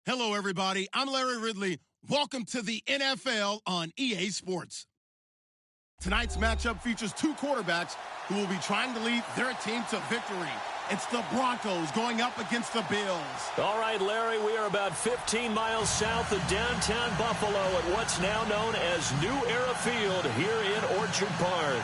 Hello, everybody. I'm Larry Ridley. Welcome to the NFL on EA Sports. Tonight's matchup features two quarterbacks who will be trying to lead their team to victory. It's the Broncos going up against the Bills. All right, Larry, we are about 15 miles south of downtown Buffalo at what's now known as New Era Field here in Orchard Park.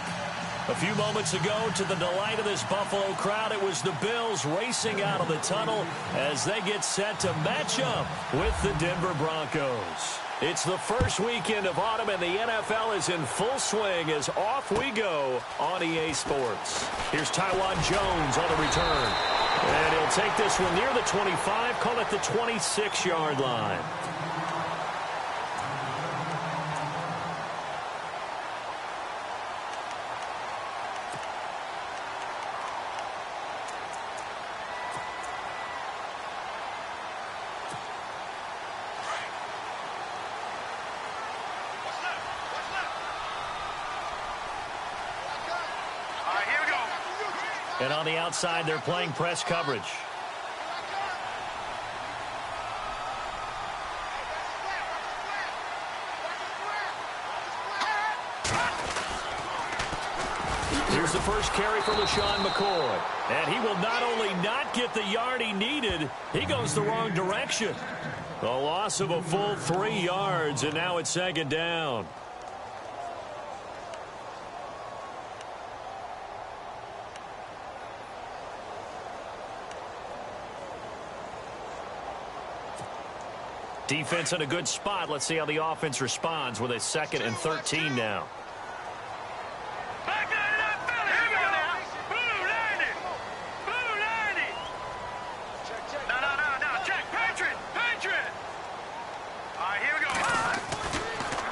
A few moments ago, to the delight of this Buffalo crowd, it was the Bills racing out of the tunnel as they get set to match up with the Denver Broncos. It's the first weekend of autumn, and the NFL is in full swing as off we go on EA Sports. Here's Taiwan Jones on the return. And he'll take this one near the 25, call it the 26-yard line. And on the outside, they're playing press coverage. Here's the first carry for LaShawn McCoy. And he will not only not get the yard he needed, he goes the wrong direction. A loss of a full 3 yards, and now it's second down. Defense in a good spot. Let's see how the offense responds with a 2nd and 13 now.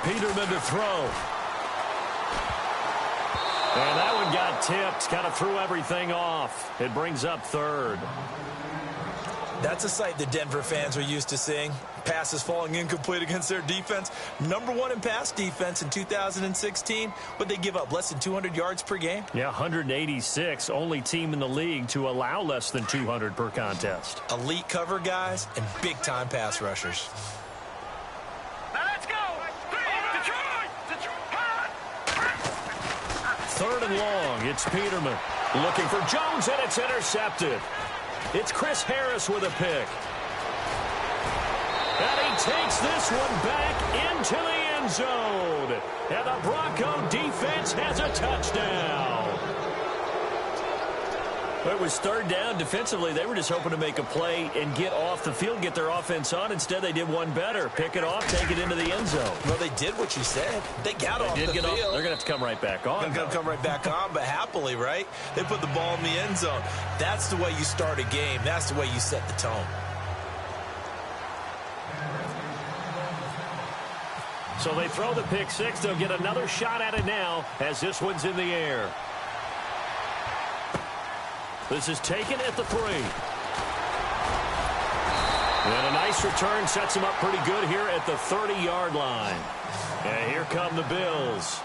Peterman to throw. And that one got tipped. Kind of threw everything off. It brings up 3rd. That's a sight the Denver fans are used to seeing. Passes falling incomplete against their defense. #1 in pass defense in 2016, but they give up less than 200 yards per game. Yeah, 186. Only team in the league to allow less than 200 per contest. Elite cover guys and big-time pass rushers. Now let's go! Detroit! 3rd and long. It's Peterman. Looking for Jones, and it's intercepted. It's Chris Harris with a pick. And he takes this one back into the end zone. And the Bronco defense has a touchdown. It was 3rd down. Defensively, they were just hoping to make a play and get off the field, get their offense on. Instead, they did one better. Pick it off, take it into the end zone. Well, they did what you said. They got off the field. They're going to have to come right back on. They're going to come right back on, but happily, right? They put the ball in the end zone. That's the way you start a game. That's the way you set the tone. So they throw the pick six. They'll get another shot at it now as this one's in the air. This is taken at the 3. And a nice return sets him up pretty good here at the 30-yard line. And here come the Bills.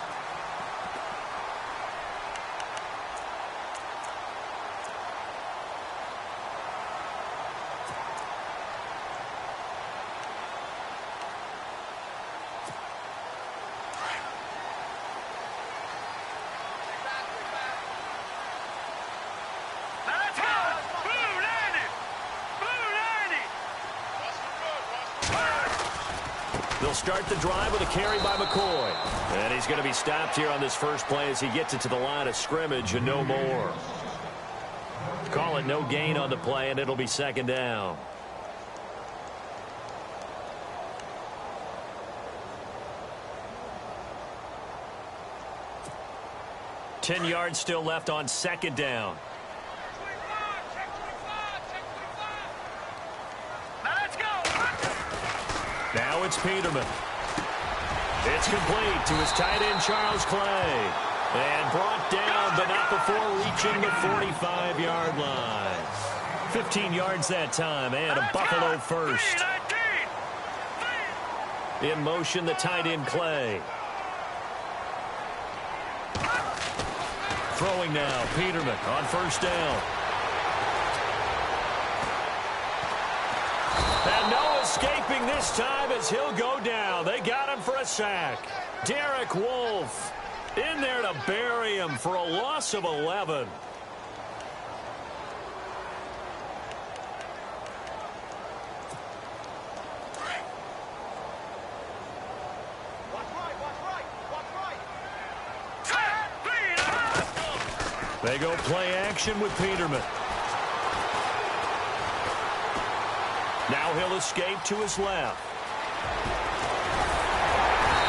They'll start the drive with a carry by McCoy. And he's going to be stopped here on this first play as he gets it to the line of scrimmage and no more. Call it no gain on the play, and it'll be 2nd down. Ten yards still left on 2nd down. Now it's Peterman. It's complete to his tight end, Charles Clay. And brought down, but not before reaching the 45-yard line. 15 yards that time, and a Buffalo first. In motion, the tight end, Clay. Throwing now, Peterman on 1st down. And no escape escaping this time as he'll go down. They got him for a sack. Derek Wolfe in there to bury him for a loss of 11. They go play action with Peterman. Now he'll escape to his left.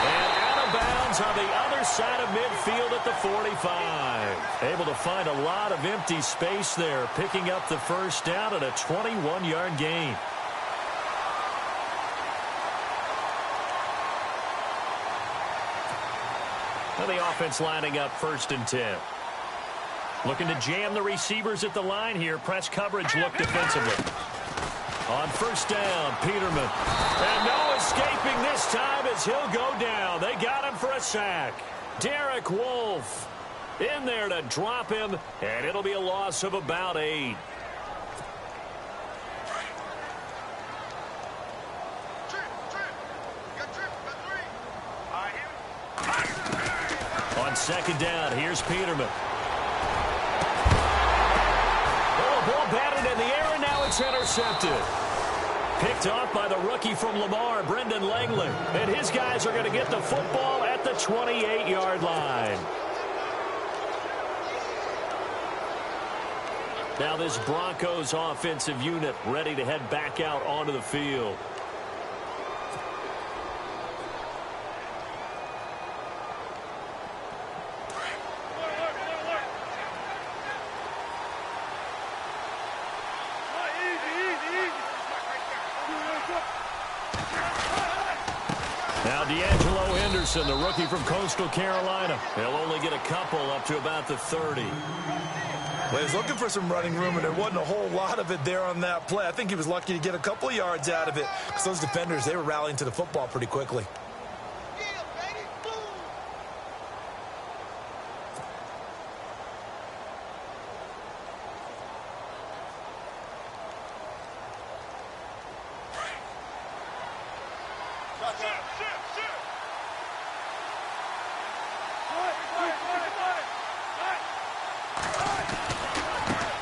And out of bounds on the other side of midfield at the 45. Able to find a lot of empty space there, picking up the first down at a 21-yard gain. Now the offense lining up 1st and 10. Looking to jam the receivers at the line here. Press coverage look defensively. On 1st down, Peterman. And no escaping this time as he'll go down. They got him for a sack. Derek Wolfe in there to drop him, and it'll be a loss of about 8. On 2nd down, here's Peterman. Ball batted in the air, and now it's intercepted. Picked off by the rookie from Lamar, Brendan Langley. And his guys are going to get the football at the 28-yard line. Now this Broncos offensive unit ready to head back out onto the field. The rookie from Coastal Carolina. He'll only get a couple up to about the 30. Well, he was looking for some running room, and there wasn't a whole lot of it there on that play. I think he was lucky to get a couple of yards out of it because those defenders, they were rallying to the football pretty quickly.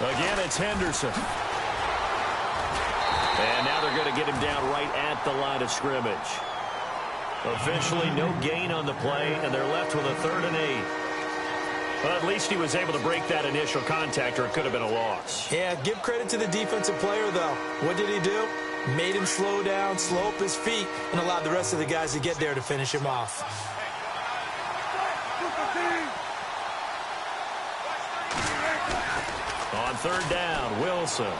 Again, it's Henderson. And now they're going to get him down right at the line of scrimmage. Officially no gain on the play, and they're left with a 3rd and 8. Well, at least he was able to break that initial contact, or it could have been a loss. Yeah, give credit to the defensive player, though. What did he do? Made him slow down, slow up his feet, and allowed the rest of the guys to get there to finish him off. On 3rd down, Wilson.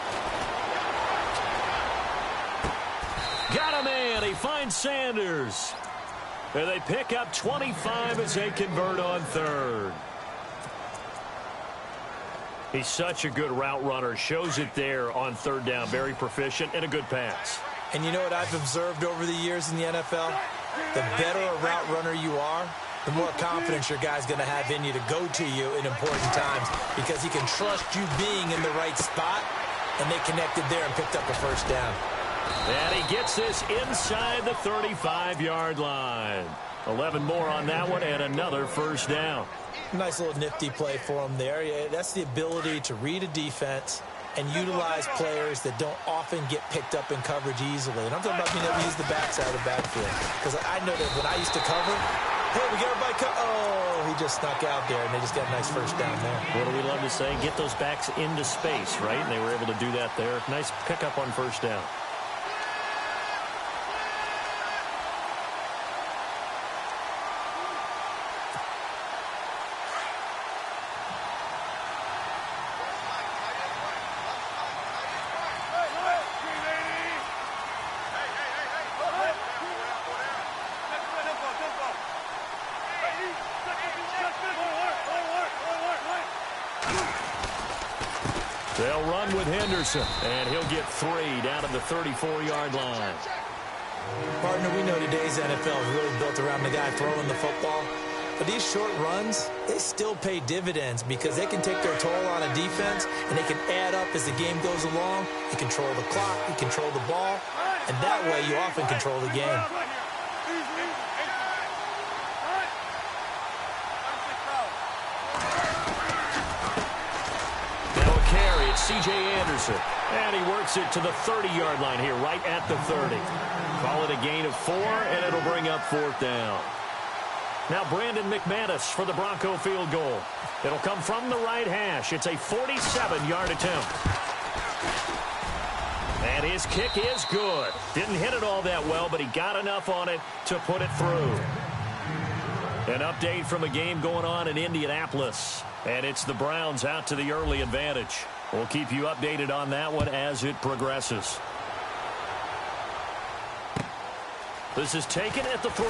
Got a man. He finds Sanders. And they pick up 25 as they convert on 3rd. He's such a good route runner. Shows it there on 3rd down. Very proficient and a good pass. And you know what I've observed over the years in the NFL? The better a route runner you are, the more confidence your guy's going to have in you to go to you in important times because he can trust you being in the right spot, and they connected there and picked up a 1st down. And he gets this inside the 35-yard line. 11 more on that one and another 1st down. Nice little nifty play for him there. Yeah, that's the ability to read a defense and utilize players that don't often get picked up in coverage easily. And I'm talking about being able to use the backside of the backfield. Because I know that when I used to cover, hey, we got everybody oh, he just snuck out there, and they just got a nice 1st down there. What do we love to say? Get those backs into space, right? And they were able to do that there. Nice pickup on 1st down. They'll run with Henderson, and he'll get 3 down to the 34-yard line. Partner, we know today's NFL is really built around the guy throwing the football. But these short runs, they still pay dividends because they can take their toll on a defense, and they can add up as the game goes along. You control the clock, you control the ball, and that way you often control the game. It's C.J. Anderson, and he works it to the 30-yard line here, right at the 30. Call it a gain of 4, and it'll bring up 4th down. Now Brandon McManus for the Bronco field goal. It'll come from the right hash. It's a 47-yard attempt. And his kick is good. Didn't hit it all that well, but he got enough on it to put it through. An update from a game going on in Indianapolis. And it's the Browns out to the early advantage. We'll keep you updated on that one as it progresses. This is taken at the 3.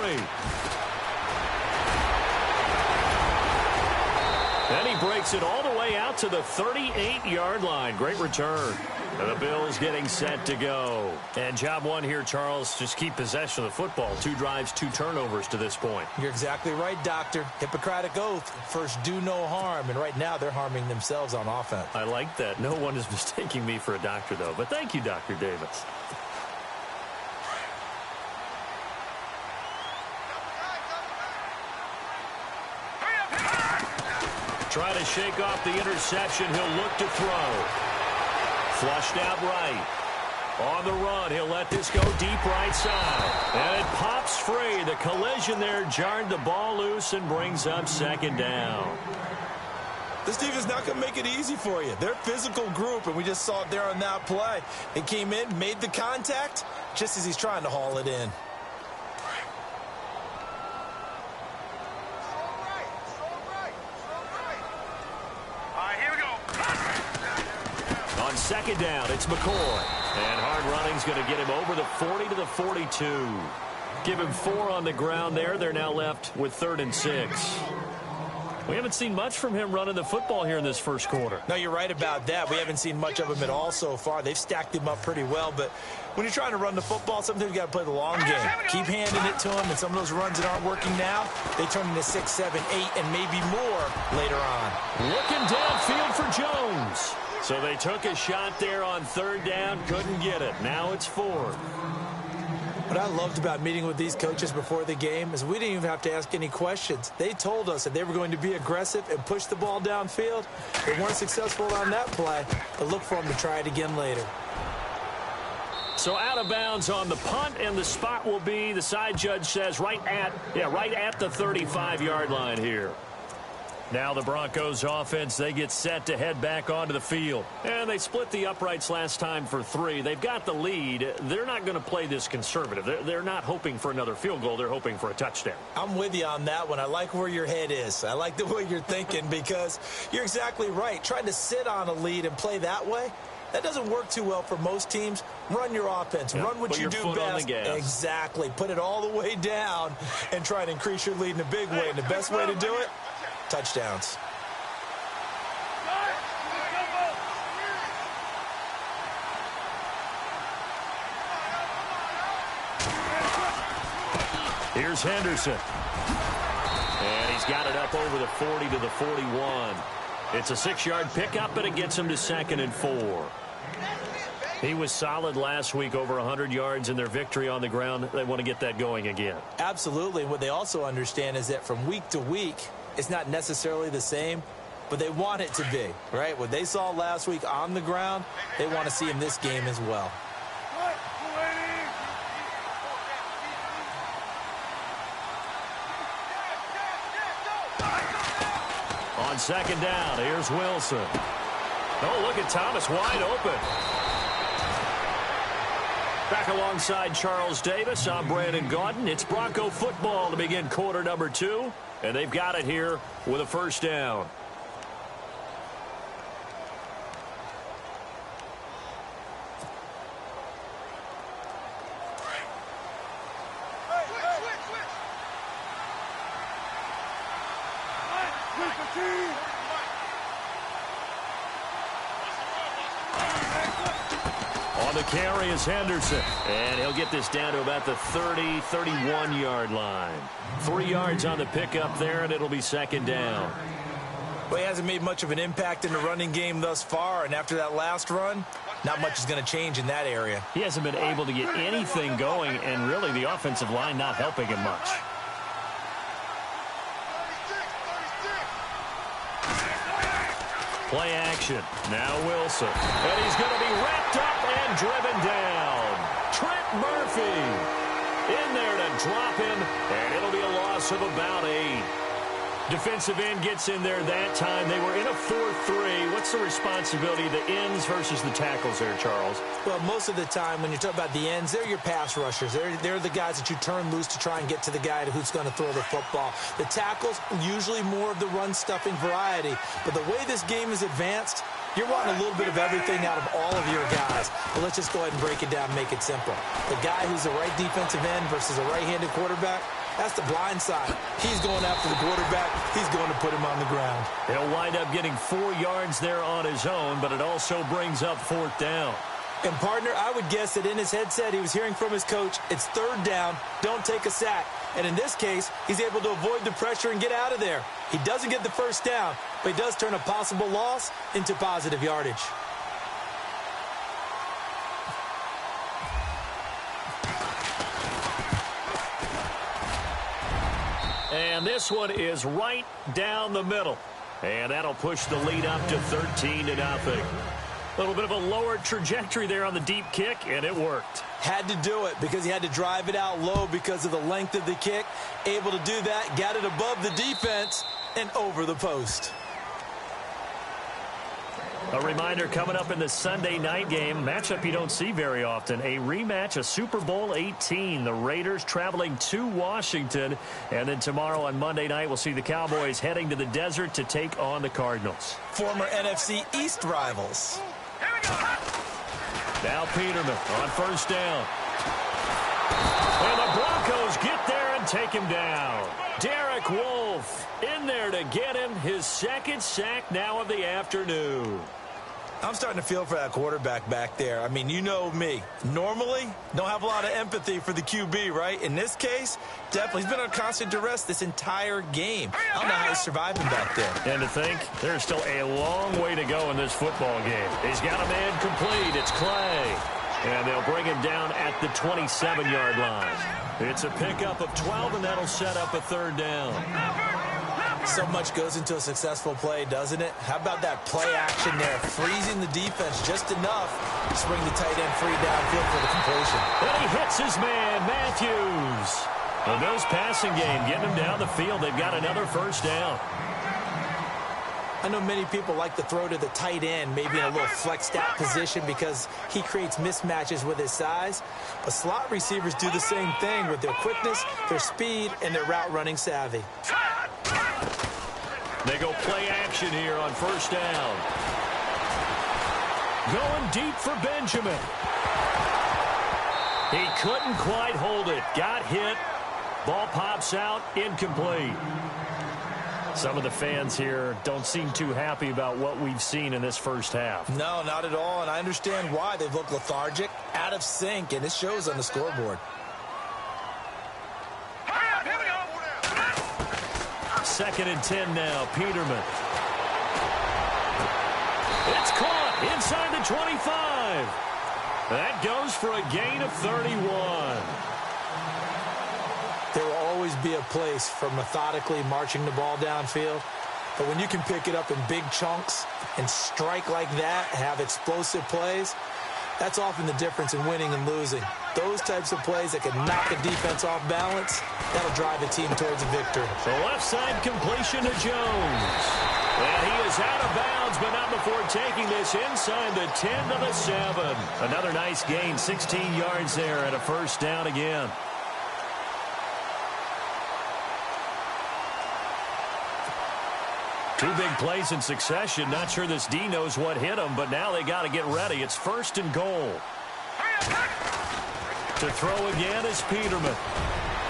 And he breaks it all the way out to the 38-yard line. Great return. The Bills getting set to go. And job one here, Charles, just keep possession of the football. 2 drives, 2 turnovers to this point. You're exactly right, Doctor. Hippocratic oath. First, do no harm. And right now, they're harming themselves on offense. I like that. No one is mistaking me for a doctor, though. But thank you, Dr. Davis. Try to shake off the interception. He'll look to throw. Flushed out right. On the run, he'll let this go deep right side. And it pops free. The collision there jarred the ball loose and brings up 2nd down. This defense is not going to make it easy for you. They're a physical group, and we just saw it there on that play. It came in, made the contact, just as he's trying to haul it in. On 2nd down, it's McCoy. And hard running's going to get him over the 40 to the 42. Give him 4 on the ground there. They're now left with 3rd and 6. We haven't seen much from him running the football here in this first quarter. No, you're right about that. We haven't seen much of him at all so far. They've stacked him up pretty well, but when you're trying to run the football, sometimes you got to play the long game. Keep handing it to him, and some of those runs that aren't working now, they turn into 6, 7, 8, and maybe more later on. Looking downfield for Jones. So they took a shot there on 3rd down, couldn't get it. Now it's 4th. What I loved about meeting with these coaches before the game is we didn't even have to ask any questions. They told us that they were going to be aggressive and push the ball downfield. They weren't successful on that play, but look for them to try it again later. So out of bounds on the punt, and the spot will be, the side judge says, right at the 35-yard line here. Now the Broncos offense, they get set to head back onto the field. And they split the uprights last time for 3. They've got the lead. They're not going to play this conservative. They're not hoping for another field goal. They're hoping for a touchdown. I'm with you on that one. I like where your head is. I like the way you're thinking because you're exactly right. Trying to sit on a lead and play that way, that doesn't work too well for most teams. Run your offense. Yeah, run what you do best. Exactly. Put it all the way down and try to increase your lead in a big way. And the best way to do it, touchdowns. Here's Henderson. And he's got it up over the 40 to the 41. It's a 6-yard pickup, but it gets him to 2nd and 4. He was solid last week, over 100 yards in their victory on the ground. They want to get that going again. Absolutely. What they also understand is that from week to week, it's not necessarily the same, but they want it to be, right? What they saw last week on the ground, they want to see in this game as well. On 2nd down, here's Wilson. Oh, look at Thomas wide open. Back alongside Charles Davis, I'm Brandon Gaudin. It's Bronco football to begin quarter number 2, and they've got it here with a 1st down. On the carry is Henderson. And he'll get this down to about the 30, 31-yard line. 3 yards on the pickup there, and it'll be 2nd down. Well, he hasn't made much of an impact in the running game thus far, and after that last run, not much is going to change in that area. He hasn't been able to get anything going, and really the offensive line not helping him much. Play action. Now Wilson. And he's going to be wrapped up and driven down. Trent Murphy in there to drop him, and it'll be a loss of about 8. Defensive end gets in there that time. They were in a 4-3. What's the responsibility of the ends versus the tackles there, Charles? Well, most of the time when you talk about the ends, they're your pass rushers. They're the guys that you turn loose to try and get to the guy who's going to throw the football. The tackles, usually more of the run-stuffing variety. But the way this game is advanced, you're wanting a little bit of everything out of all of your guys. But let's just go ahead and break it down and make it simple. The guy who's the right defensive end versus a right-handed quarterback, that's the blind side. He's going after the quarterback. He's going to put him on the ground. He'll wind up getting 4 yards there on his own, but it also brings up 4th down. And, partner, I would guess that in his headset he was hearing from his coach, it's 3rd down, don't take a sack. And in this case, he's able to avoid the pressure and get out of there. He doesn't get the 1st down, but he does turn a possible loss into positive yardage. And this one is right down the middle. And that'll push the lead up to 13-0. A little bit of a lower trajectory there on the deep kick, and it worked. Had to do it because he had to drive it out low because of the length of the kick. Able to do that, got it above the defense, and over the post. A reminder coming up in the Sunday night game, matchup you don't see very often, a rematch of Super Bowl 18. The Raiders traveling to Washington. And then tomorrow on Monday night, we'll see the Cowboys heading to the desert to take on the Cardinals. Former NFC East rivals. Now Peterman on 1st down. And the Broncos get there and take him down. Derek Wolfe in there to get him his 2nd sack now of the afternoon. I'm starting to feel for that quarterback back there. I mean, you know me. Normally, don't have a lot of empathy for the QB, right? In this case, definitely. He's been on constant duress this entire game. I don't know how he's surviving back there. And to think, there's still a long way to go in this football game. He's got a man complete. It's Clay. And they'll bring him down at the 27-yard line. It's a pickup of 12, and that'll set up a 3rd down. So much goes into a successful play, doesn't it? How about that play action there? Freezing the defense just enough to swing the tight end free downfield for the completion. And he hits his man, Matthews. The Bills passing game, getting him down the field. They've got another 1st down. I know many people like to throw to the tight end, maybe in a little flexed out position because he creates mismatches with his size. But slot receivers do the same thing with their quickness, their speed, and their route running savvy. They go play action here on 1st down. Going deep for Benjamin. He couldn't quite hold it. Got hit. Ball pops out. Incomplete. Some of the fans here don't seem too happy about what we've seen in this 1st half. No, not at all, and I understand why. They've looked lethargic, out of sync, and it shows on the scoreboard. 2nd and 10 now. Peterman. It's caught inside the 25. That goes for a gain of 31. There will always be a place for methodically marching the ball downfield. But when you can pick it up in big chunks and strike like that, have explosive plays, that's often the difference in winning and losing. Those types of plays that can knock a defense off balance, that'll drive a team towards a victory. The left side completion to Jones. And he is out of bounds, but not before taking this inside the 10 to the 7. Another nice gain, 16 yards there and a 1st down again. Two big plays in succession. Not sure this D knows what hit him, but now they got to get ready. It's 1st and goal. To throw again is Peterman.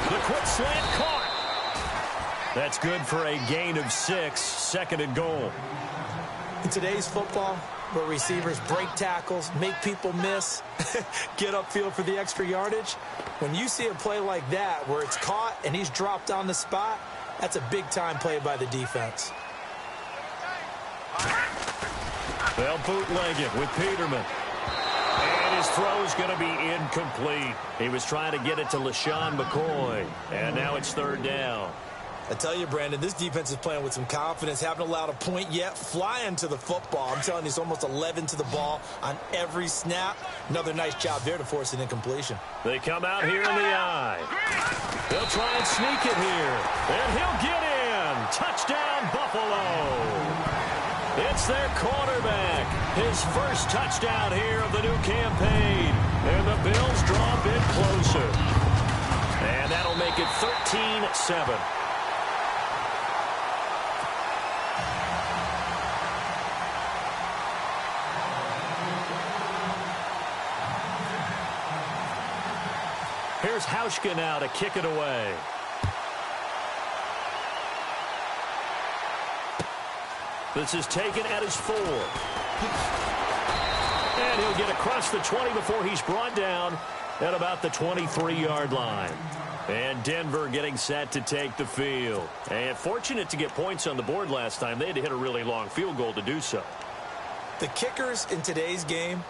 The quick slant caught. That's good for a gain of 6. 2nd and goal. In today's football, where receivers break tackles, make people miss, get upfield for the extra yardage, when you see a play like that where it's caught and he's dropped on the spot, that's a big-time play by the defense. They'll bootleg it with Peterman. his throw is going to be incomplete. He was trying to get it to LaShawn McCoy, and now it's third down. I tell you, Brandon, this defense is playing with some confidence. Haven't allowed a point yet. Flying to the football. I'm telling you, it's almost 11 to the ball on every snap. Another nice job there to force an incompletion. They come out here in the eye. They'll try and sneak it here. And he'll get in. Touchdown, Buffalo. It's their quarterback. His first touchdown here of the new campaign. And the Bills draw a bit closer. And that'll make it 13-7. Here's Hauschka now to kick it away. This is taken at his 4. And he'll get across the 20 before he's brought down at about the 23-yard line. And Denver getting set to take the field. And fortunate to get points on the board last time. They had to hit a really long field goal to do so. The kickers in today's game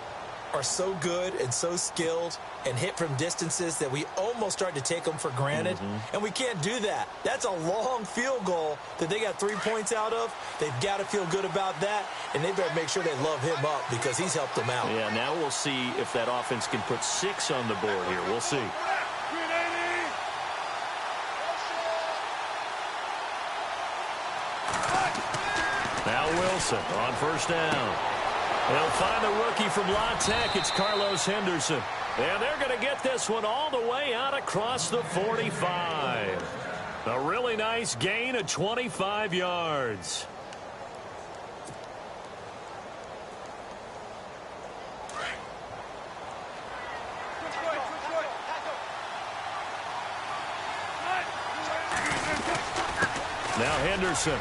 are so good and so skilled and hit from distances that we almost start to take them for granted. And we can't do that. That's a long field goal that they got 3 points out of. They've got to feel good about that, and they better make sure they love him up because he's helped them out. Yeah, now we'll see if that offense can put 6 on the board here. We'll see. Now Wilson on first down. They'll find the rookie from La Tech. It's Carlos Henderson. And they're going to get this one all the way out across the 45. A really nice gain of 25 yards. Now Henderson.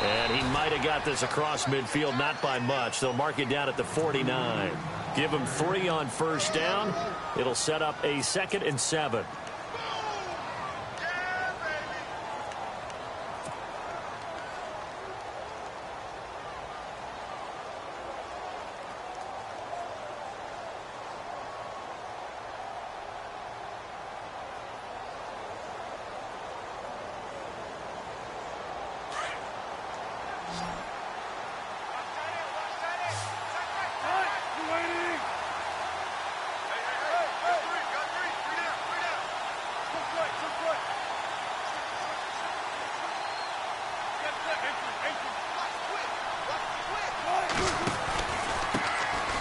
And he might have got this across midfield, not by much. They'll mark it down at the 49. Give him 3 on first down. It'll set up a 2nd and 7.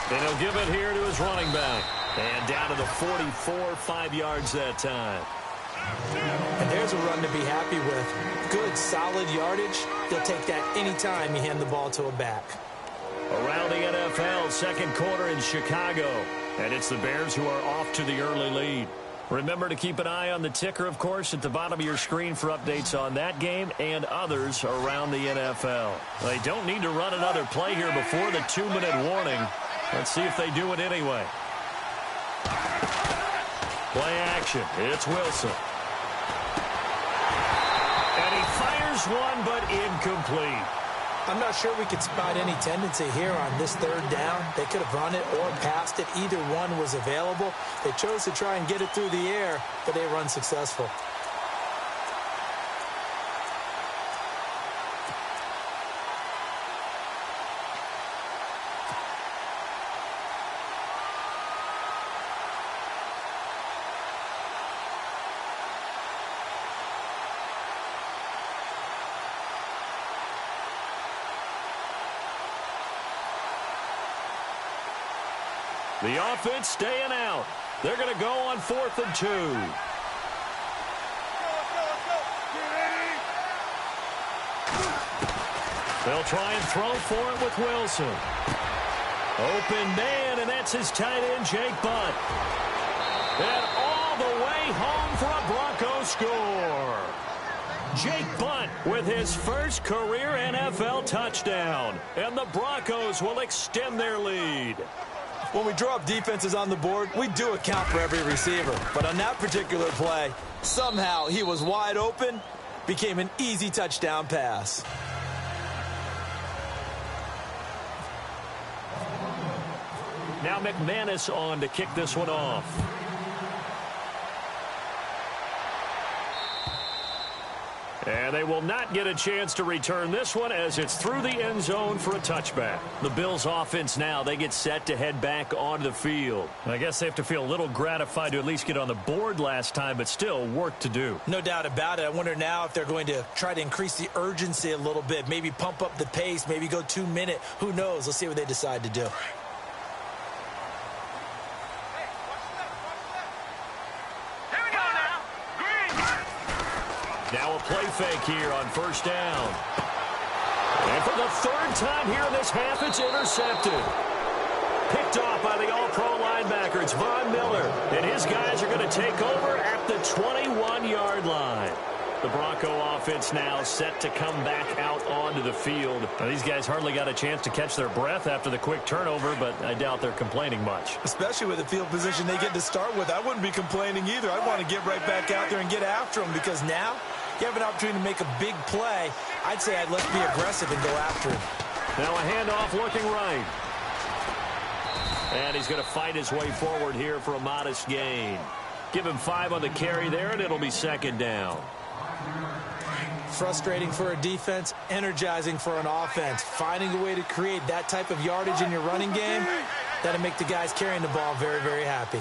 And he'll give it here to his running back. And down to the 44, 5 yards that time. And there's a run to be happy with. Good, solid yardage. They'll take that anytime you hand the ball to a back. Around the NFL, second quarter in Chicago. And it's the Bears who are off to the early lead. Remember to keep an eye on the ticker, of course, at the bottom of your screen for updates on that game and others around the NFL. They don't need to run another play here before the 2-minute warning. Let's see if they do it anyway. Play action. It's Wilson. And he fires one, but incomplete. I'm not sure we could spot any tendency here on this third down. They could have run it or passed it. Either one was available. They chose to try and get it through the air, but they run successful. The offense staying out. They're going to go on 4th and 2. They'll try and throw for it with Wilson. Open man, and that's his tight end, Jake Butt. And all the way home for a Broncos score. Jake Butt with his first career NFL touchdown. And the Broncos will extend their lead. When we draw up defenses on the board, we do account for every receiver. But on that particular play, somehow he was wide open, became an easy touchdown pass. Now McManus on to kick this one off. And they will not get a chance to return this one as it's through the end zone for a touchback. The Bills offense now, they get set to head back onto the field. I guess they have to feel a little gratified to at least get on the board last time, but still work to do. No doubt about it. I wonder now if they're going to try to increase the urgency a little bit, maybe pump up the pace, maybe go 2 minute. Who knows? Let's see what they decide to do. Now a play fake here on first down. And for the third time here in this half, it's intercepted. Picked off by the all-pro linebacker. It's Von Miller. And his guys are going to take over at the 21-yard line. The Bronco offense now set to come back out onto the field. Now, these guys hardly got a chance to catch their breath after the quick turnover, but I doubt they're complaining much. Especially with the field position they get to start with. I wouldn't be complaining either. I'd want to get right back out there and get after them because now you have an opportunity to make a big play. I'd say let's be aggressive and go after him. Now a handoff looking right. And he's going to fight his way forward here for a modest gain. Give him 5 on the carry there, and it'll be second down. Frustrating for a defense, energizing for an offense. Finding a way to create that type of yardage in your running game, that'll make the guys carrying the ball very, very happy.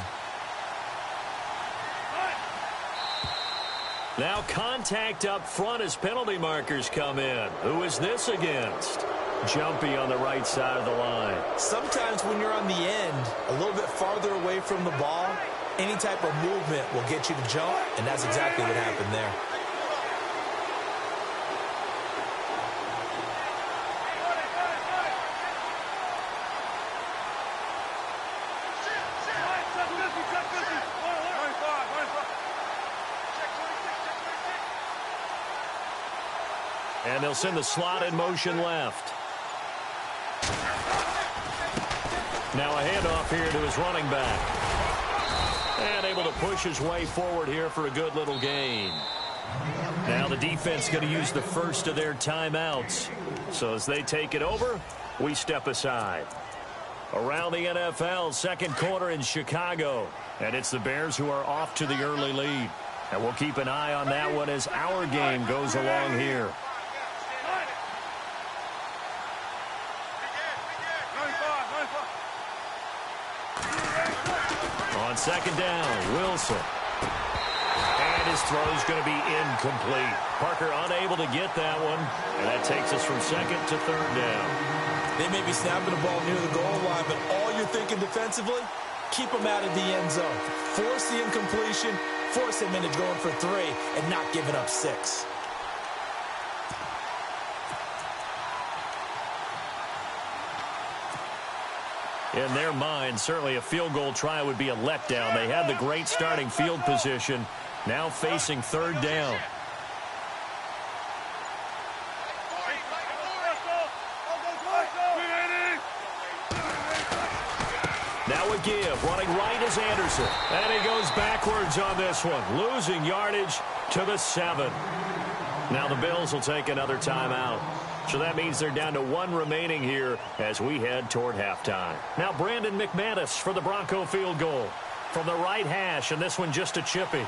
Now contact up front as penalty markers come in. Who is this against? Jumpy on the right side of the line. Sometimes when you're on the end, a little bit farther away from the ball, any type of movement will get you to jump, and that's exactly what happened there. And they'll send the slot in motion left. Now a handoff here to his running back. And able to push his way forward here for a good little gain. Now the defense going to use the first of their timeouts. So as they take it over, we step aside. Around the NFL, second quarter in Chicago. And it's the Bears who are off to the early lead. And we'll keep an eye on that one as our game goes along here. On second down, Wilson. And his throw is going to be incomplete. Parker unable to get that one. And that takes us from second to third down. They may be snapping the ball near the goal line, but all you're thinking defensively, keep them out of the end zone. Force the incompletion, force them into going for 3, and not giving up 6. In their mind, certainly a field goal try would be a letdown. They had the great starting field position, now facing third down. Now a give, running right is Anderson. And he goes backwards on this one, losing yardage to the 7. Now the Bills will take another timeout. So that means they're down to 1 remaining here as we head toward halftime. Now Brandon McManus for the Bronco field goal. From the right hash, and this one just a chippy.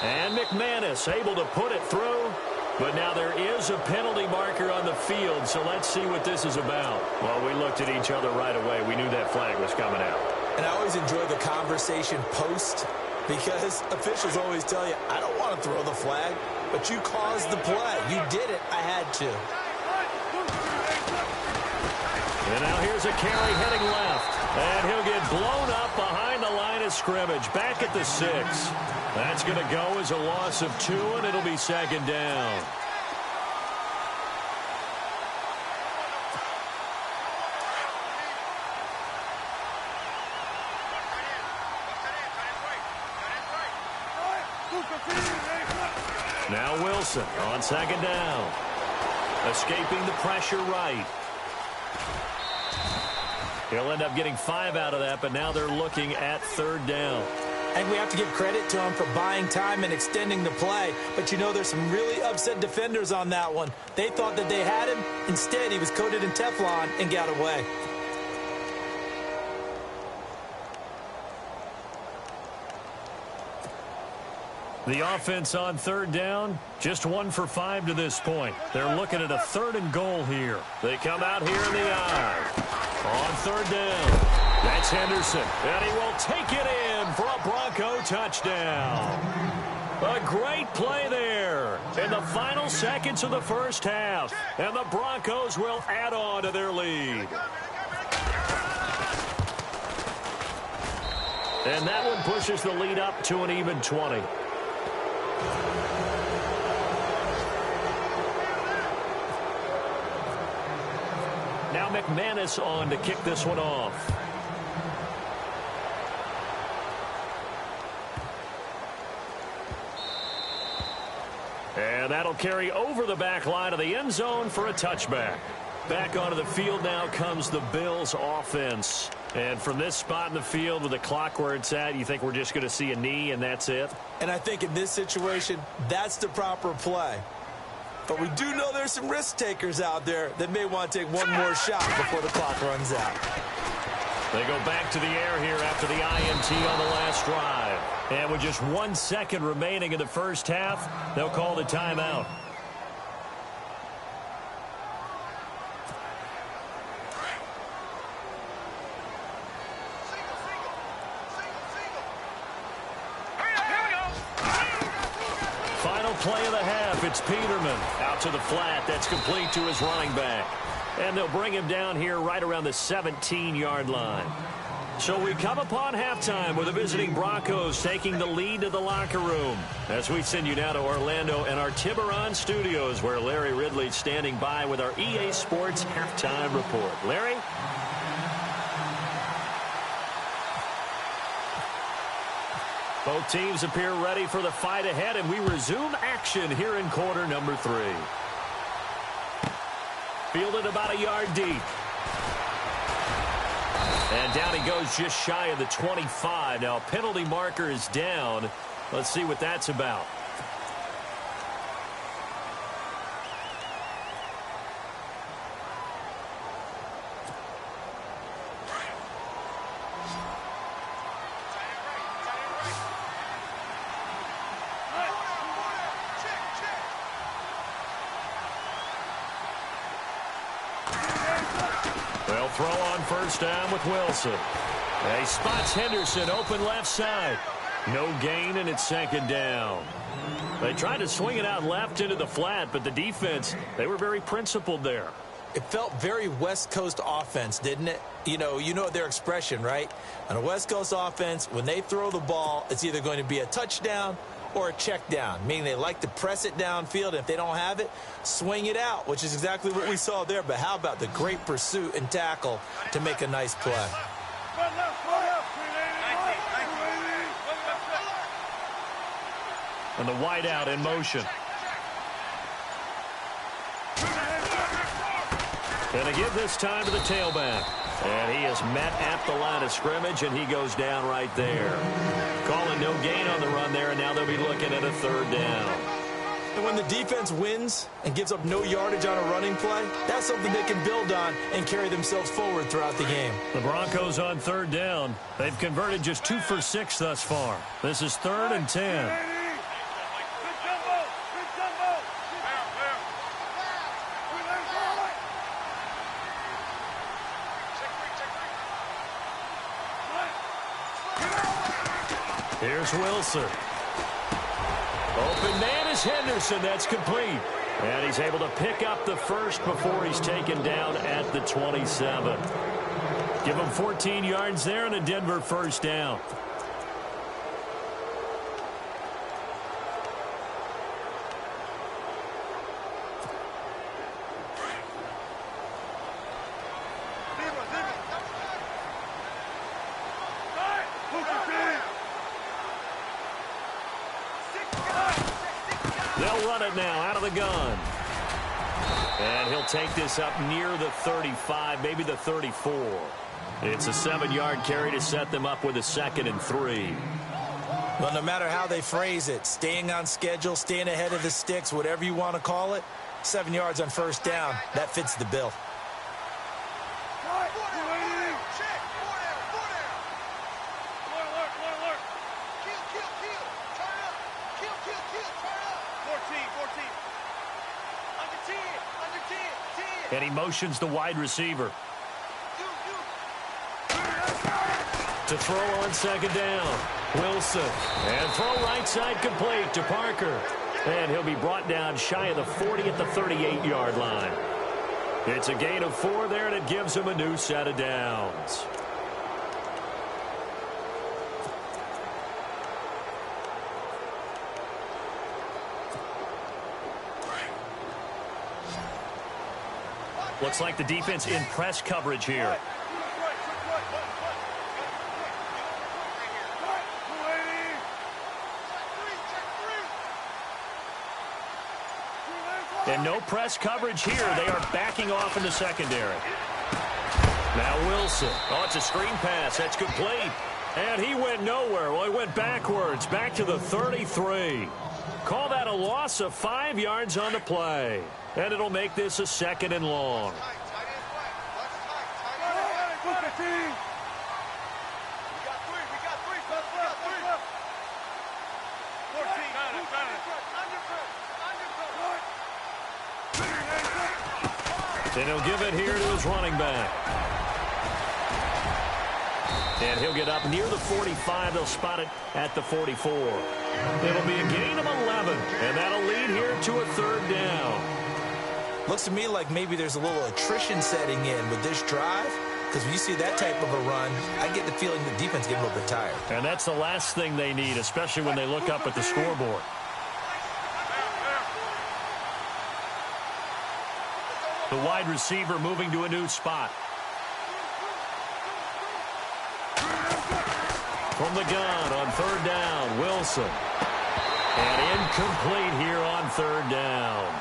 And McManus able to put it through. But now there is a penalty marker on the field, so let's see what this is about. Well, we looked at each other right away. We knew that flag was coming out. And I always enjoy the conversation post, because officials always tell you, I don't want to throw the flag, but you caused the play. You did it. I had to. And now here's a carry heading left. And he'll get blown up behind the line of scrimmage. Back at the 6. That's going to go as a loss of 2, and it'll be second down. Now Wilson on second down. Escaping the pressure right. He'll end up getting 5 out of that, but now they're looking at 3rd down. And we have to give credit to him for buying time and extending the play. But, you know, there's some really upset defenders on that one. They thought that they had him. Instead, he was coated in Teflon and got away. The offense on 3rd down, just 1 for 5 to this point. They're looking at a 3rd and goal here. They come out here in the eye. On 3rd down, that's Henderson, and he will take it in for a Bronco touchdown. A great play there in the final seconds of the first half, and the Broncos will add on to their lead. And that one pushes the lead up to an even 20. Now McManus on to kick this one off. And that'll carry over the back line of the end zone for a touchback. Back onto the field now comes the Bills offense. And from this spot in the field with the clock where it's at, you think we're just going to see a knee and that's it? And I think in this situation, that's the proper play. But we do know there's some risk takers out there that may want to take one more shot before the clock runs out. They go back to the air here after the INT on the last drive. And with just 1 second remaining in the first half, they'll call the timeout. Final play of the half, it's Peterman out to the flat. That's complete to his running back. And they'll bring him down here right around the 17-yard line. So we come upon halftime with the visiting Broncos taking the lead to the locker room. As we send you now to Orlando and our Tiburon studios, where Larry Ridley's standing by with our EA Sports halftime report. Larry? Both teams appear ready for the fight ahead, and we resume action here in quarter number 3. Fielded about a yard deep. And down he goes just shy of the 25. Now, penalty marker is down. Let's see what that's about. They'll throw on first down with Wilson. He spots Henderson open left side. No gain, and it's 2nd down. They tried to swing it out left into the flat, but the defense, they were very principled there. It felt very West Coast offense, didn't it? You know their expression, right? On a West Coast offense, when they throw the ball, it's either going to be a touchdown or a check down, meaning they like to press it downfield, and if they don't have it, swing it out, which is exactly what we saw there. But how about the great pursuit and tackle to make a nice play? And the wideout in motion. And to give this time to the tailback. And he is met at the line of scrimmage, and he goes down right there. Calling no gain on the run there, and now they'll be looking at a 3rd down. And when the defense wins and gives up no yardage on a running play, that's something they can build on and carry themselves forward throughout the game. The Broncos on 3rd down. They've converted just 2 for 6 thus far. This is 3rd and 10. Here's Wilson. Open man is Henderson. That's complete. And he's able to pick up the first before he's taken down at the 27. Give him 14 yards there and a Denver first down. They'll run it now out of the gun. And he'll take this up near the 35, maybe the 34. It's a 7-yard carry to set them up with a 2nd and 3. Well, no matter how they phrase it, staying on schedule, staying ahead of the sticks, whatever you want to call it, 7 yards on first down, that fits the bill. And he motions the wide receiver to throw on 2nd down. Wilson. And throw right side complete to Parker. And he'll be brought down shy of the 40 at the 38-yard line. It's a gain of 4 there, and it gives him a new set of downs. Looks like the defense in press coverage here. And no press coverage here. They are backing off in the secondary. Now Wilson. Oh, it's a screen pass. That's complete. And he went nowhere. Well, he went backwards, back to the 33. Call that a loss of 5 yards on the play. And it'll make this a 2nd and long. And he'll give it here to his running back. And he'll get up near the 45. They'll spot it at the 44. It'll be a gain of 11, and that'll lead here to a 3rd down. Looks to me like maybe there's a little attrition setting in with this drive, because when you see that type of a run, I get the feeling the defense getting a little bit tired. And that's the last thing they need, especially when they look up at the scoreboard. The wide receiver moving to a new spot. From the gun on 3rd down, Wilson. And incomplete here on 3rd down.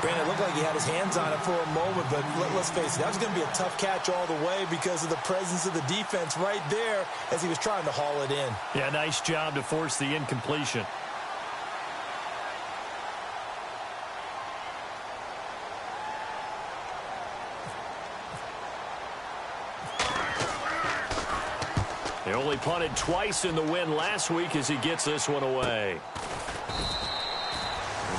Brandon, it looked like he had his hands on it for a moment, but let's face it, that was going to be a tough catch all the way because of the presence of the defense right there as he was trying to haul it in. Yeah, nice job to force the incompletion. They only punted twice in the win last week as he gets this one away.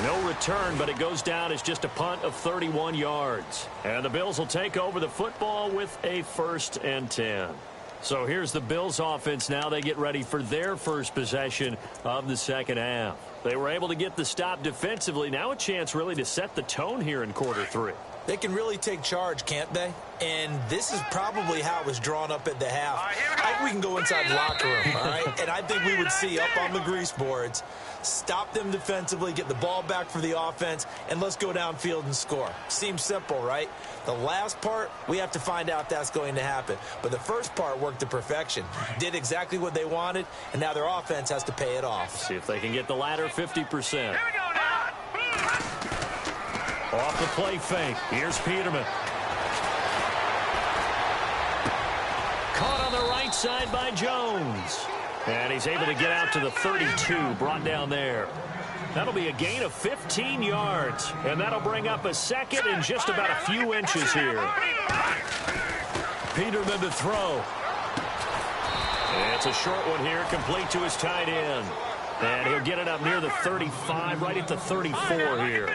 No return, but it goes down as just a punt of 31 yards. And the Bills will take over the football with a 1st and 10. So here's the Bills offense now. They get ready for their first possession of the 2nd half. They were able to get the stop defensively. Now a chance really to set the tone here in quarter 3. They can really take charge, can't they? And this is probably how it was drawn up at the half. I think we can go inside the locker room, all right? And I think we would see up on the grease boards, stop them defensively, get the ball back for the offense, and let's go downfield and score. Seems simple, right? The last part, we have to find out if that's going to happen. But the first part worked to perfection. Did exactly what they wanted, and now their offense has to pay it off. See if they can get the latter 50%. Here we go now. Off the play fake. Here's Peterman. Caught on the right side by Jones. And he's able to get out to the 32, brought down there. That'll be a gain of 15 yards. And that'll bring up a 2nd and just about a few inches here. Peterman to throw. And it's a short one here, complete to his tight end. And he'll get it up near the 35, right at the 34 here.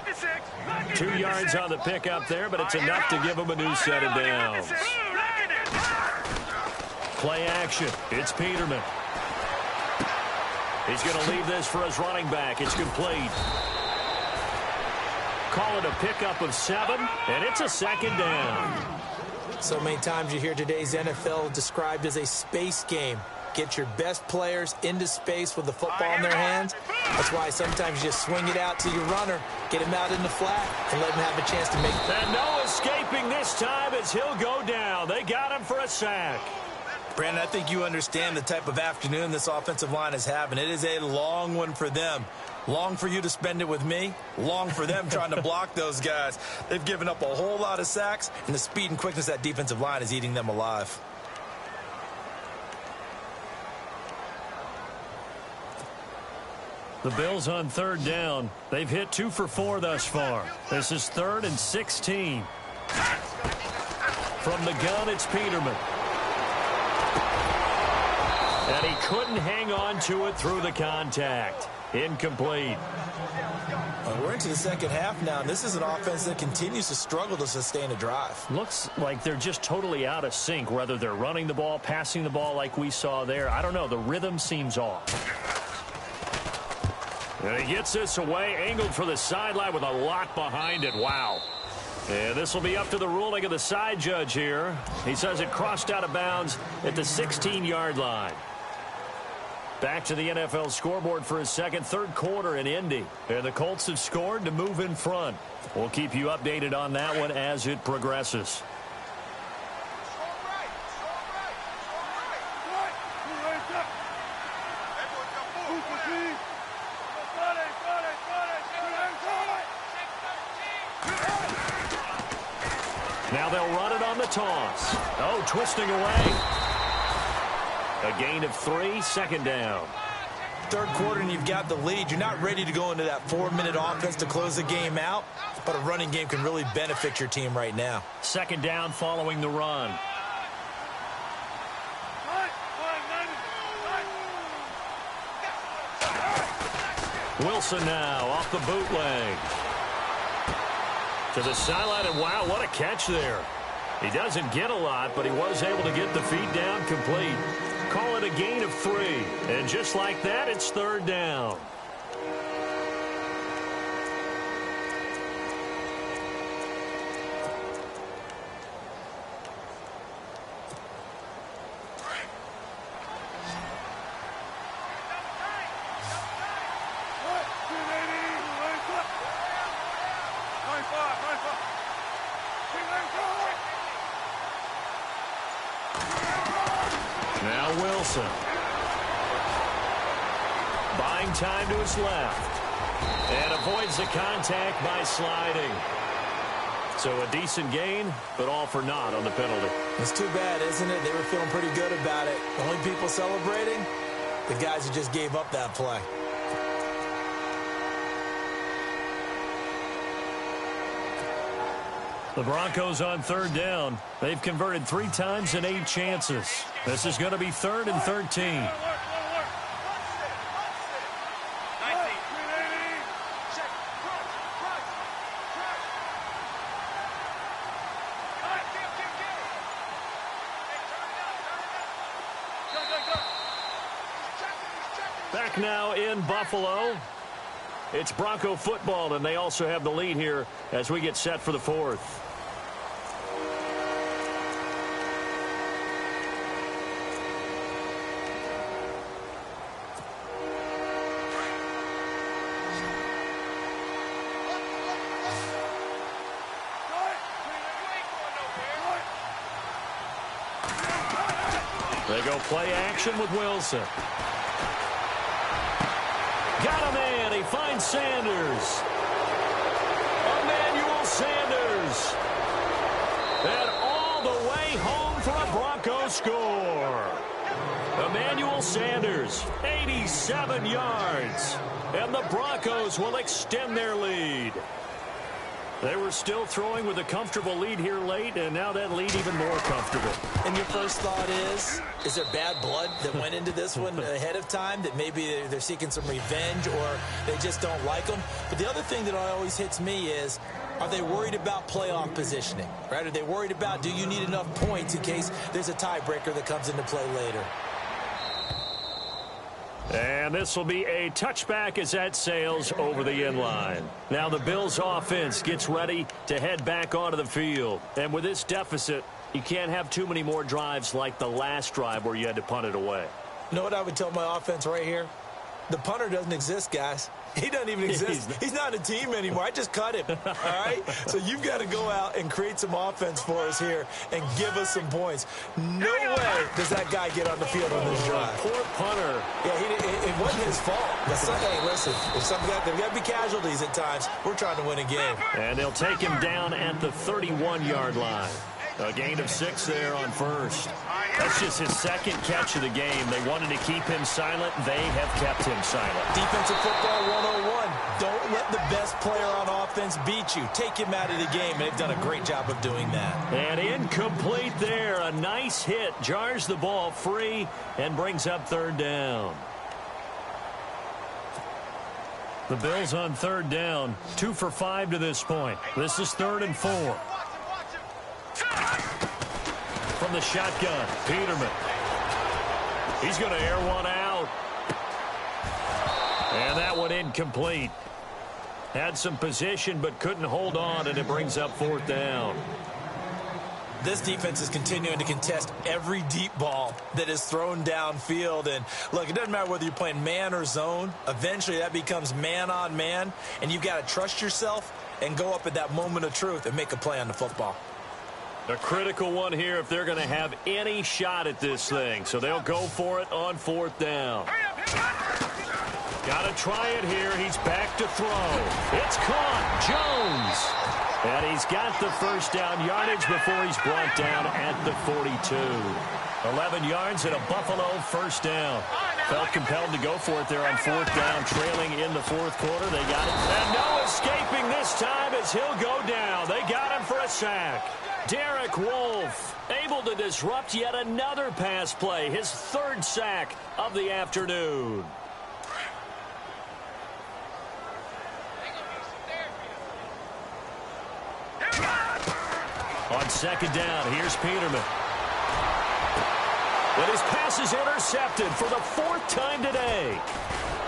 2 yards on the pickup there, but it's enough to give him a new set of downs. Play action. It's Peterman. He's going to leave this for his running back. It's complete. Call it a pickup of 7, and it's a 2nd down. So many times you hear today's NFL described as a space game. Get your best players into space with the football in their hands. That's why sometimes you just swing it out to your runner, get him out in the flat, and let him have a chance to make it. And no escaping this time as he'll go down. They got him for a sack. Brandon, I think you understand the type of afternoon this offensive line is having. It is a long one for them. Long for you to spend it with me. Long for them trying to block those guys. They've given up a whole lot of sacks, and the speed and quickness of that defensive line is eating them alive. The Bills on third down. They've hit 2 for 4 thus far. This is 3rd and 16. From the gun, it's Peterman. And he couldn't hang on to it through the contact. Incomplete. We're into the second half now, and this is an offense that continues to struggle to sustain a drive. Looks like they're just totally out of sync, whether they're running the ball, passing the ball like we saw there. I don't know. The rhythm seems off. And he gets this away, angled for the sideline with a lot behind it. Wow. And this will be up to the ruling of the side judge here. He says it crossed out of bounds at the 16-yard line. Back to the NFL scoreboard for his third quarter in Indy. And the Colts have scored to move in front. We'll keep you updated on that one as it progresses. Now they'll run it on the toss. Oh, twisting away. A gain of 3, second down. Third quarter and you've got the lead. You're not ready to go into that 4-minute offense to close the game out, but a running game can really benefit your team right now. Second down following the run. Wilson now off the bootleg. To the sideline, and wow, what a catch there. He doesn't get a lot, but he was able to get the feet down complete. Call it a gain of 3. And just like that, it's third down. Now Wilson. Buying time to his left. And avoids the contact by sliding. So a decent gain, but all for naught on the penalty. It's too bad, isn't it? They were feeling pretty good about it. The only people celebrating, the guys who just gave up that play. The Broncos on third down. They've converted 3 times in 8 chances. This is going to be 3rd and 13. Back now in Buffalo. It's Bronco football, and they also have the lead here as we get set for the 4th. They go play action with Wilson. Got him in. He finds Sanders. Emmanuel Sanders. And all the way home for a Bronco score. Emmanuel Sanders, 87 yards. And the Broncos will extend their lead. They were still throwing with a comfortable lead here late, and now that lead even more comfortable. And your first thought is there bad blood that went into this one ahead of time, that maybe they're seeking some revenge or they just don't like them? But the other thing that always hits me is, are they worried about playoff positioning? Right? Are they worried about, do you need enough points in case there's a tiebreaker that comes into play later? And this will be a touchback as that sails over the end line. Now the Bills offense gets ready to head back onto the field. And with this deficit, you can't have too many more drives like the last drive where you had to punt it away. You know what I would tell my offense right here? The punter doesn't exist, guys. He doesn't even exist. He's not a team anymore. I just cut him, all right? So you've got to go out and create some offense for us here and give us some points. No way does that guy get on the field on this drive. Poor punter. Yeah, it wasn't his fault. But hey, listen, there's got to be casualties at times. We're trying to win a game. And they'll take him down at the 31-yard line. A gain of 6 there on first. That's just his second catch of the game. They wanted to keep him silent. They have kept him silent. Defensive football 101. Don't let the best player on offense beat you. Take him out of the game, and they've done a great job of doing that. And incomplete there. A nice hit. Jars the ball free and brings up third down. The Bills on third down. 2 for 5 to this point. This is 3rd and 4. From the shotgun, Peterman. He's going to air one out. And that one incomplete. Had some position but couldn't hold on, and it brings up 4th down. This defense is continuing to contest every deep ball that is thrown downfield. And, look, it doesn't matter whether you're playing man or zone. Eventually that becomes man on man, and you've got to trust yourself and go up at that moment of truth and make a play on the football. A critical one here if they're going to have any shot at this thing. So they'll go for it on 4th down. Got to try it here. He's back to throw. It's caught. Jones. And he's got the first down yardage before he's brought down at the 42. 11 yards and a Buffalo first down. Felt compelled to go for it there on 4th down, trailing in the 4th quarter. They got it. And no escaping this time as he'll go down. They got him for a sack. Derek Wolfe able to disrupt yet another pass play, his 3rd sack of the afternoon. On 2nd down, here's Peterman. But his pass is intercepted for the 4th time today.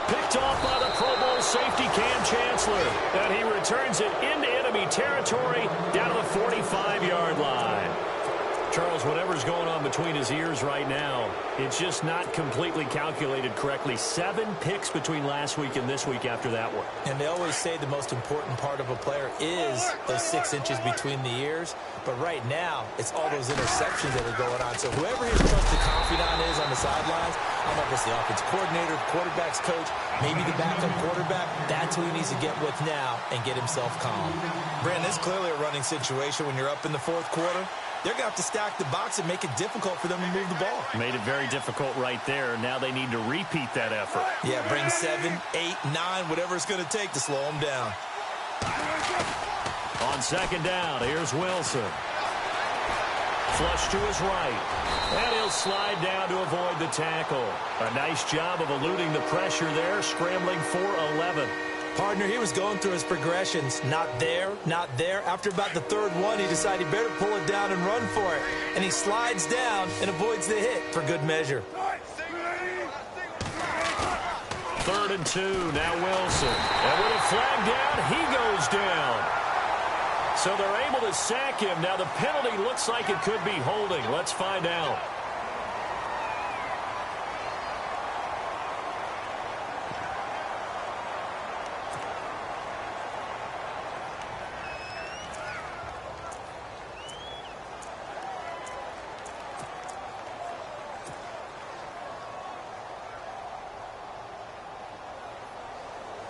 Picked off by the Pro Bowl safety Cam Chancellor. And he returns it into enemy territory down to the 45-yard line. Charles, whatever's going on between his ears right now, it's just not completely calculated correctly. 7 picks between last week and this week after that one. And they always say the most important part of a player is those 6 inches between the ears. But right now, it's all those interceptions that are going on. So whoever his trusted confidant is on the sidelines, I don't know if it's the offense coordinator, quarterback's coach, maybe the backup quarterback, that's who he needs to get with now and get himself calm. Brandon, it's clearly a running situation when you're up in the 4th quarter. They're going to have to stack the box and make it difficult for them to move the ball. Made it very difficult right there. Now they need to repeat that effort. Yeah, bring 7, 8, 9, whatever it's going to take to slow them down. On 2nd down, here's Wilson. Flush to his right. And he'll slide down to avoid the tackle. A nice job of eluding the pressure there, scrambling for 11. Partner, he was going through his progressions. Not there, not there. After about the 3rd one, he decided he better pull it down and run for it. And he slides down and avoids the hit for good measure. 3rd and 2, now Wilson. And with a flag down, he goes down. So they're able to sack him. Now the penalty looks like it could be holding. Let's find out.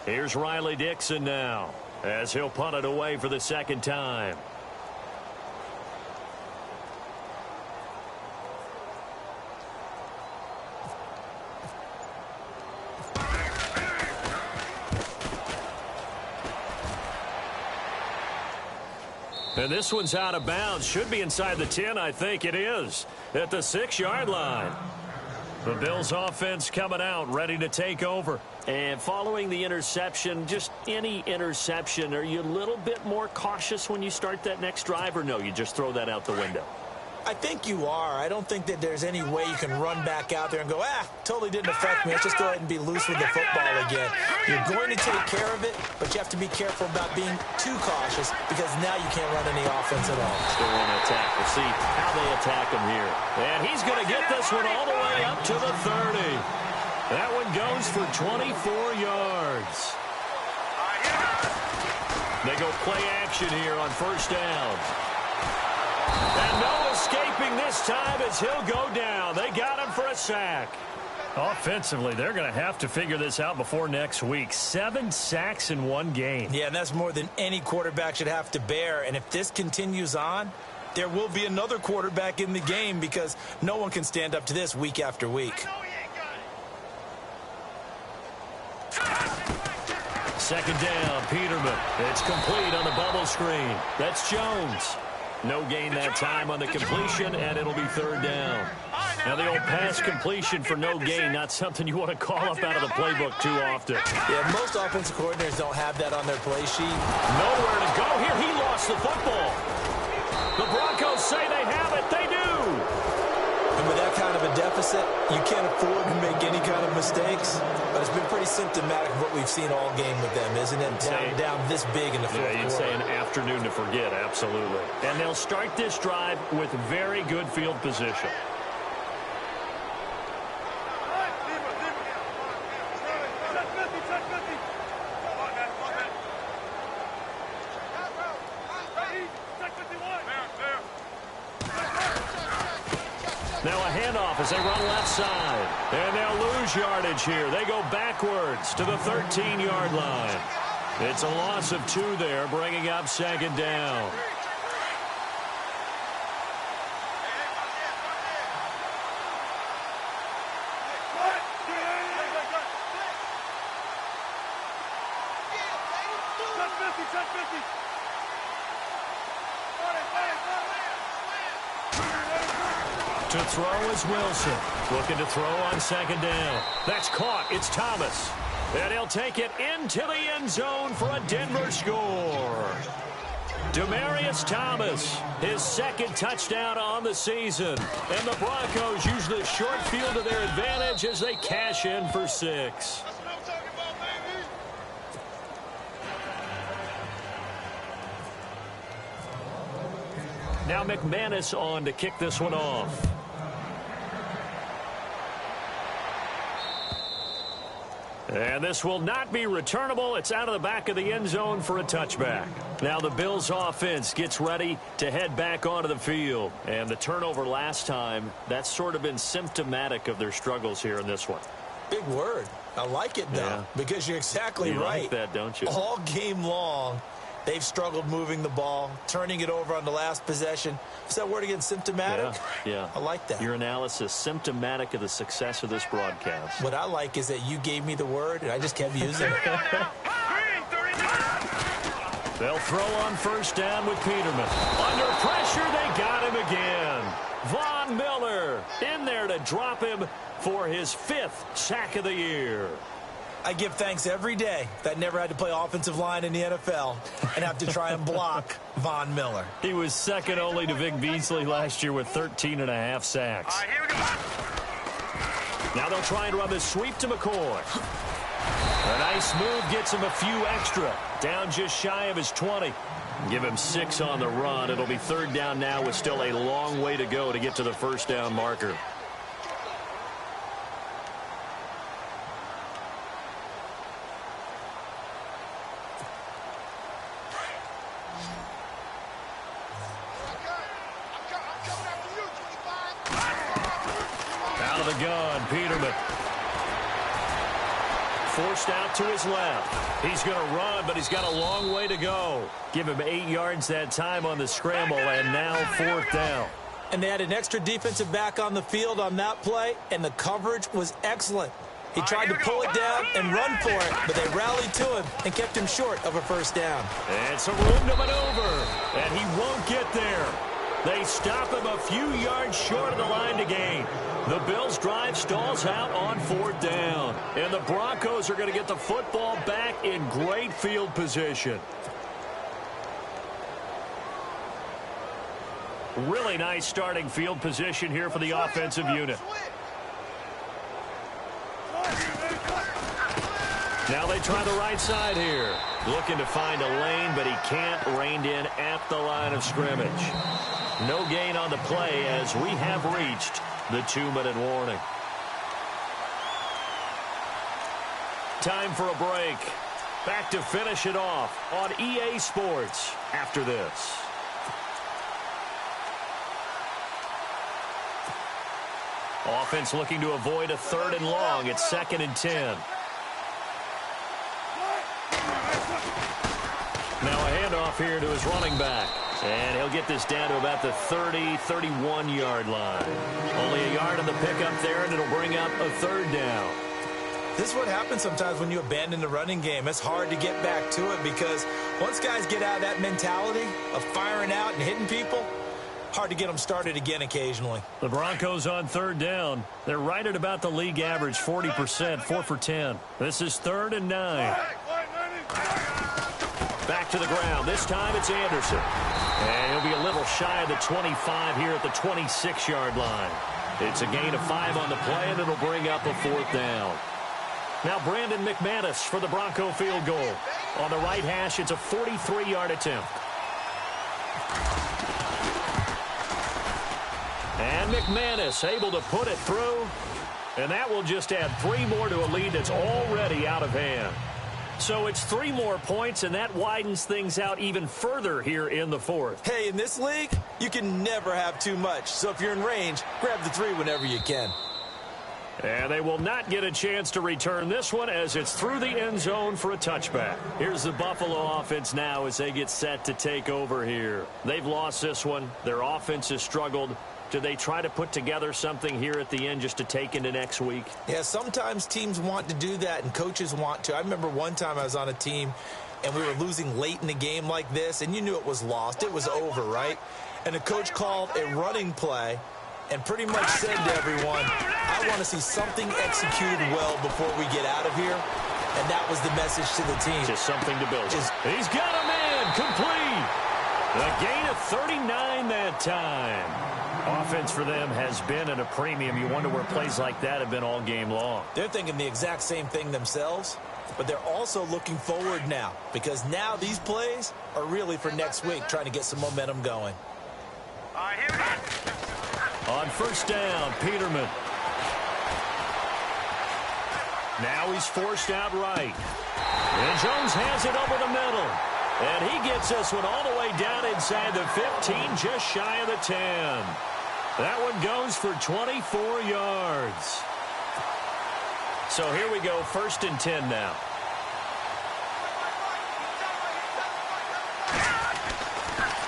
Here's Riley Dixon now, as he'll punt it away for the 2nd time. And this one's out of bounds. Should be inside the 10, I think it is. At the 6-yard line. The Bills offense coming out, ready to take over. And following the interception, just any interception, are you a little bit more cautious when you start that next drive, or no, you just throw that out the window? I think you are. I don't think that there's any way you can run back out there and go, totally didn't affect me. Let's just go ahead and be loose with the football again. You're going to take care of it, but you have to be careful about being too cautious because now you can't run any offense at all. Still want to attack. We'll see how they attack him here. And he's going to get this one all the way up to the 30. That one goes for 24 yards. They go play action here on first down. And no escaping this time as he'll go down. They got him for a sack. Offensively, they're going to have to figure this out before next week. 7 sacks in one game. Yeah, and that's more than any quarterback should have to bear. And if this continues on, there will be another quarterback in the game because no one can stand up to this week after week. Second down, Peterman. It's complete on the bubble screen. That's Jones. No gain that time on the completion, and it'll be third down. Now, the old pass completion for no gain, not something you want to call up out of the playbook too often. Yeah, most offensive coordinators don't have that on their play sheet. Nowhere to go here. He lost the football. The Broncos say they have it. They do. And with that kind of a deficit, you can't afford to make any kind of mistakes. But it's been pretty symptomatic of what we've seen all game with them, isn't it? Down this big in the fourth quarter. Yeah, you'd say an afternoon to forget, absolutely. And they'll start this drive with very good field position. Now a handoff as they run left side. And they'll lose yardage here. They go backwards to the 13-yard line. It's a loss of 2 there, bringing up second down. To throw is Wilson. Looking to throw on second down. That's caught. It's Thomas. And he'll take it into the end zone for a Denver score. Demaryius Thomas, his second touchdown on the season. And the Broncos use the short field to their advantage as they cash in for 6. Now McManus on to kick this one off. And this will not be returnable. It's out of the back of the end zone for a touchback. Now the Bills offense gets ready to head back onto the field. And the turnover last time, that's sort of been symptomatic of their struggles here in this one. Big word. I like it, though, because you're exactly right. You like that, don't you? All game long, they've struggled moving the ball, turning it over on the last possession. Is that word again, symptomatic? Yeah. I like that. Your analysis, symptomatic of the success of this broadcast. What I like is that you gave me the word, and I just kept using it. They'll throw on first down with Peterman. Under pressure, they got him again. Von Miller in there to drop him for his 5th sack of the year. I give thanks every day that I never had to play offensive line in the NFL and have to try and block Von Miller. He was second only to Vic Beasley last year with 13.5 sacks. All right, here we go. Now they'll try and run the sweep to McCoy. A nice move gets him a few extra. Down just shy of his 20. Give him 6 on the run. It'll be third down now with still a long way to go to get to the first down marker. Out of the gun, Peterman. Forced out to his left. He's going to run, but he's got a long way to go. Give him 8 yards that time on the scramble, and now fourth down. And they had an extra defensive back on the field on that play, and the coverage was excellent. He tried to pull it down and run for it, but they rallied to him and kept him short of a first down. And some room to maneuver, and he won't get there. They stop him a few yards short of the line to gain. The Bills' drive stalls out on fourth down. And the Broncos are going to get the football back in great field position. Really nice starting field position here for the offensive unit. Now they try the right side here. Looking to find a lane, but he can't. Reined in at the line of scrimmage. No gain on the play as we have reached the 2-minute warning. Time for a break. Back to finish it off on EA Sports after this. Offense looking to avoid a 3rd and long. It's 2nd and 10. Now a handoff here to his running back. And he'll get this down to about the 30, 31-yard line. Only a yard on the pickup there, and it'll bring up a 3rd down. This is what happens sometimes when you abandon the running game. It's hard to get back to it because once guys get out of that mentality of firing out and hitting people, hard to get them started again occasionally. The Broncos on 3rd down. They're right at about the league average, 40%, 4 for 10. This is 3rd and 9. Back to the ground. This time it's Anderson. And he'll be a little shy of the 25 here at the 26-yard line. It's a gain of 5 on the play, and it'll bring up a 4th down. Now Brandon McManus for the Bronco field goal. On the right hash, it's a 43-yard attempt. And McManus able to put it through. And that will just add 3 more to a lead that's already out of hand. So it's 3 more points, and that widens things out even further here in the 4th. Hey, in this league, you can never have too much. So if you're in range, grab the 3 whenever you can. And they will not get a chance to return this one as it's through the end zone for a touchback. Here's the Buffalo offense now as they get set to take over here. They've lost this one. Their offense has struggled. Do they try to put together something here at the end just to take into next week? Yeah, sometimes teams want to do that and coaches want to. I remember one time I was on a team and we were losing late in the game like this, and you knew it was lost. It was over, right? And the coach called a running play and pretty much said to everyone, I want to see something executed well before we get out of here. And that was the message to the team. Just something to build. He's got a man complete. A gain of 39 that time. Offense for them has been at a premium. You wonder where plays like that have been all game long. They're thinking the exact same thing themselves, but they're also looking forward now because now these plays are really for next week, trying to get some momentum going. All right, here it is. On 1st down, Peterman. Now he's forced out right. And Jones has it over the middle. And he gets this one all the way down inside the 15, just shy of the 10. That one goes for 24 yards. So here we go, 1st and 10 now.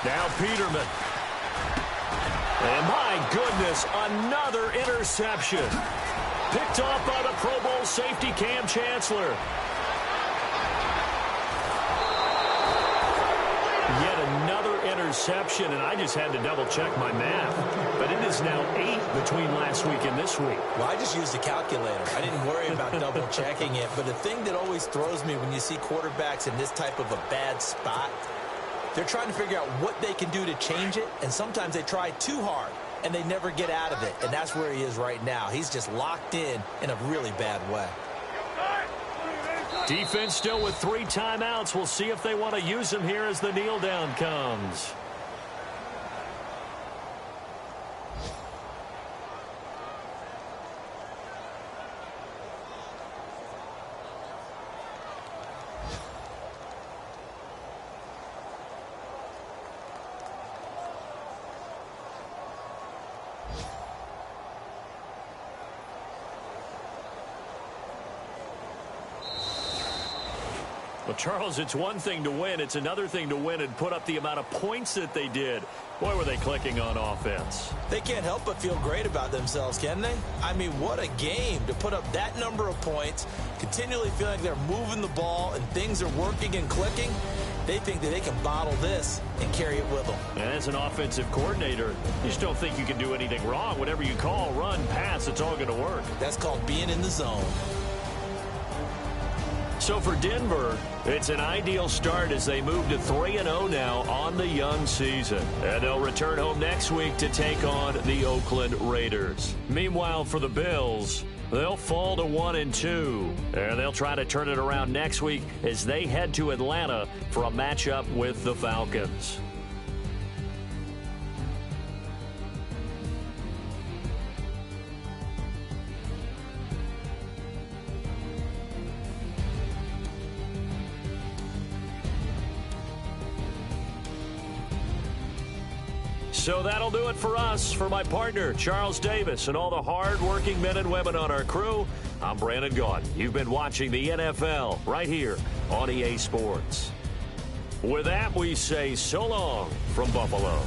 Now Peterman. And my goodness, another interception. Picked off by the Pro Bowl safety Cam Chancellor. Yet another interception, and I just had to double-check my math. But it is now 8 between last week and this week. Well, I just used a calculator. I didn't worry about double-checking it. But the thing that always throws me when you see quarterbacks in this type of a bad spot, they're trying to figure out what they can do to change it, and sometimes they try too hard, and they never get out of it. And that's where he is right now. He's just locked in a really bad way. Defense still with 3 timeouts. We'll see if they want to use them here as the kneel down comes. Well, Charles, it's one thing to win. It's another thing to win and put up the amount of points that they did. Boy, were they clicking on offense. They can't help but feel great about themselves, can they? I mean, what a game to put up that number of points, continually feeling like they're moving the ball and things are working and clicking. They think that they can bottle this and carry it with them. And as an offensive coordinator, you just don't think you can do anything wrong. Whatever you call, run, pass, it's all going to work. That's called being in the zone. So for Denver, it's an ideal start as they move to 3-0 now on the young season. And they'll return home next week to take on the Oakland Raiders. Meanwhile, for the Bills, they'll fall to 1-2. And they'll try to turn it around next week as they head to Atlanta for a matchup with the Falcons. So that'll do it for us. For my partner, Charles Davis, and all the hard-working men and women on our crew, I'm Brandon Gaudin. You've been watching the NFL right here on EA Sports. With that, we say so long from Buffalo.